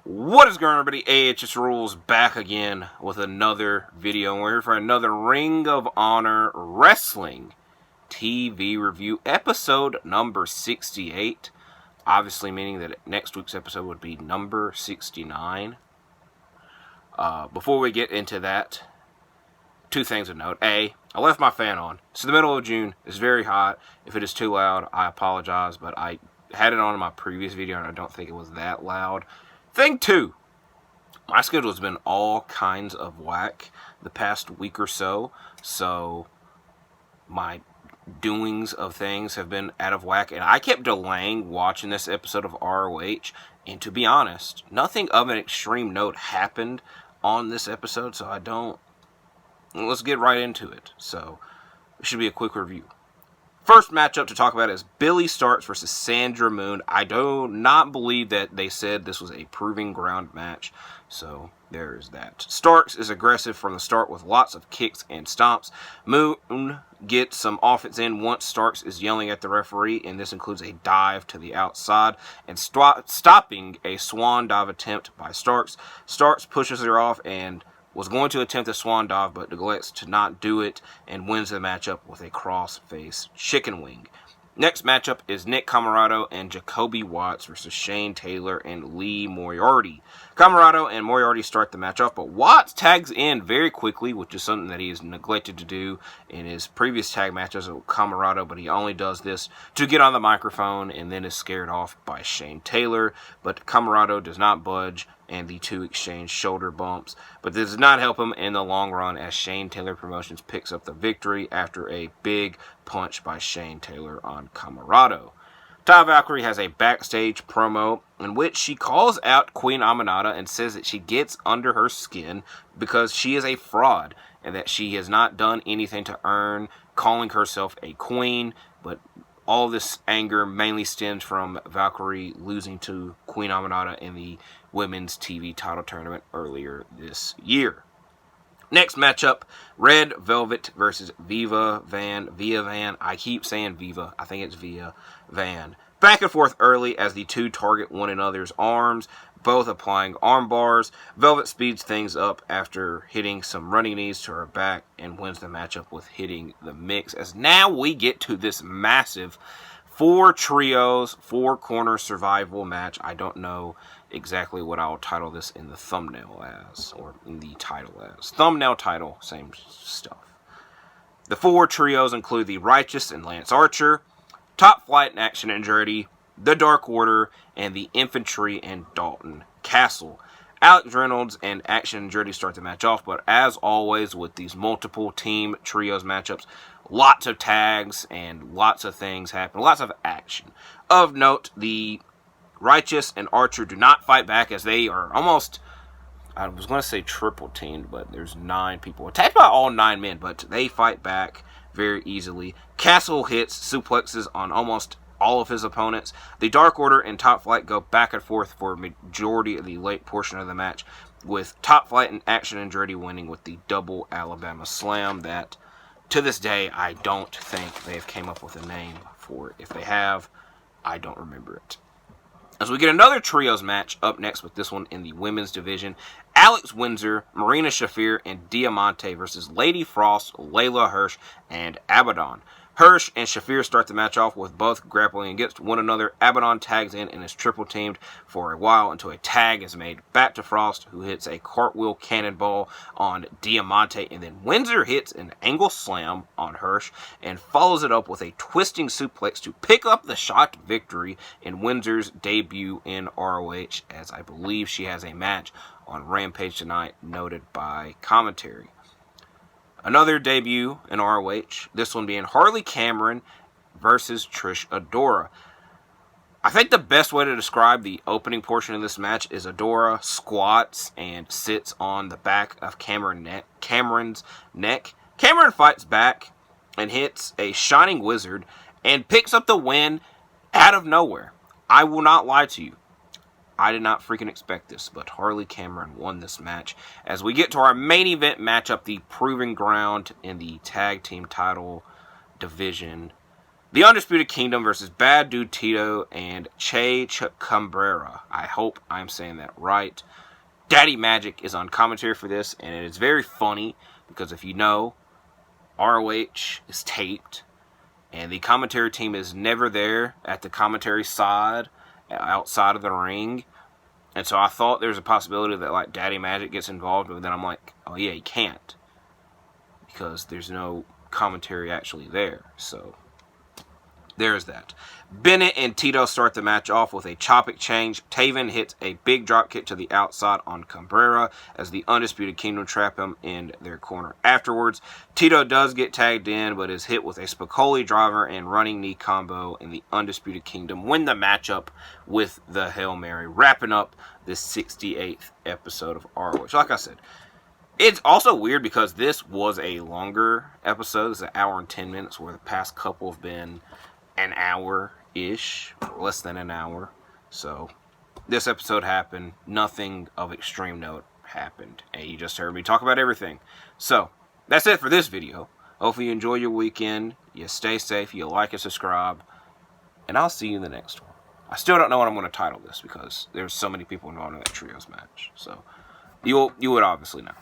What is going on, everybody? AHS Rules back again with another video. We're here for another Ring of Honor Wrestling TV review, episode number 68. Obviously meaning that next week's episode would be number 69. Before we get into that, two things to note. A, I left my fan on. It's the middle of June. It's very hot. If it is too loud, I apologize, but I had it on in my previous video and I don't think it was that loud. Thing two, my schedule has been all kinds of whack the past week or so, so my doings of things have been out of whack, and I kept delaying watching this episode of ROH, and to be honest, nothing of an extreme note happened on this episode, so let's get right into it. So, it should be a quick review. First matchup to talk about is Billy Starks versus Sandra Moon. I do not believe that they said this was a proving ground match, so there is that. Starks is aggressive from the start with lots of kicks and stomps. Moon gets some offense in once Starks is yelling at the referee, and this includes a dive to the outside and stopping a swan dive attempt by Starks. Starks pushes her off and was going to attempt a swan dive, but neglects to not do it and wins the matchup with a cross-face chicken wing. Next matchup is Nick Comoroto and Jacoby Watts versus Shane Taylor and Lee Moriarty. Comoroto and Moriarty start the match off, but Watts tags in very quickly, which is something that he has neglected to do in his previous tag matches with Comoroto, but he only does this to get on the microphone and then is scared off by Shane Taylor. But Comoroto does not budge, and the two exchange shoulder bumps, but this does not help him in the long run as Shane Taylor Promotions picks up the victory after a big punch by Shane Taylor on Comoroto. Ty Valkyrie has a backstage promo in which she calls out Queen Aminata and says that she gets under her skin because she is a fraud and that she has not done anything to earn calling herself a queen, but all this anger mainly stems from Valkyrie losing to Queen Aminata in the women's TV title tournament earlier this year. Next matchup, Red Velvet versus Viva Van. I keep saying Viva. I think it's Via Van. Back and forth early as the two target one another's arms, both applying arm bars. Velvet speeds things up after hitting some running knees to her back and wins the matchup with hitting the mix. As now we get to this massive 4 trios, 4 corner survival match. I don't know exactly what I'll title this in the thumbnail as, or in the title as. Thumbnail, title, same stuff. The 4 trios include the Righteous and Lance Archer, Top Flight and Action Andretti, the Dark Order, and the Infantry and Dalton Castle. Alex Reynolds and Action Andretti start the match off, but as always with these multiple team trios matchups, lots of tags and lots of things happen, lots of action. Of note, the Righteous and Archer do not fight back as they are almost, I was going to say triple teamed, but there's 9 people attacked by all 9 men, but they fight back very easily. Castle hits suplexes on almost all of his opponents. The Dark Order and Top Flight go back and forth for a majority of the late portion of the match, with Top Flight and Action Andretti winning with the double Alabama Slam that, to this day, I don't think they have came up with a name for it. If they have, I don't remember it. As we get another trios match up next with this one in the women's division, Alex Windsor, Marina Shafir, and Diamante versus Lady Frost, Layla Hirsch, and Abaddon. Hirsch and Shafir start the match off with both grappling against one another. Abaddon tags in and is triple teamed for a while until a tag is made back to Frost, who hits a cartwheel cannonball on Diamante, and then Windsor hits an angle slam on Hirsch and follows it up with a twisting suplex to pick up the shot victory in Windsor's debut in ROH, as I believe she has a match on Rampage tonight, noted by commentary. Another debut in ROH, this one being Harley Cameron versus Trish Adora. I think the best way to describe the opening portion of this match is Adora squats and sits on the back of Cameron's neck. Cameron fights back and hits a Shining Wizard and picks up the win out of nowhere. I will not lie to you. I did not freaking expect this, but Harley Cameron won this match. As we get to our main event matchup, the proving ground in the tag team title division, The Undisputed Kingdom versus Bad Dude Tito and Che Cabrera. I hope I'm saying that right. Daddy Magic is on commentary for this, and it is very funny because if you know, ROH is taped, and the commentary team is never there at the commentary side, outside of the ring. And so I thought there was a possibility that like Daddy Magic gets involved, but then I'm like, oh yeah, he can't, because there's no commentary actually there. So there's that. Bennett and Tito start the match off with a chop exchange. Taven hits a big drop kick to the outside on Cabrera as the Undisputed Kingdom trap him in their corner. Afterwards, Tito does get tagged in, but is hit with a Spicoli driver and running knee combo, and the Undisputed Kingdom win the matchup with the Hail Mary, wrapping up this 68th episode of ROH. Like I said, it's also weird because this was a longer episode. It's an hour and 10 minutes, where the past couple have been an hour-ish, or less than an hour. So this episode happened. Nothing of extreme note happened, and you just heard me talk about everything. So that's it for this video. Hopefully you enjoy your weekend, you stay safe, you like and subscribe, and I'll see you in the next one. I still don't know what I'm going to title this because there's so many people involved in that trios match. So you would obviously know.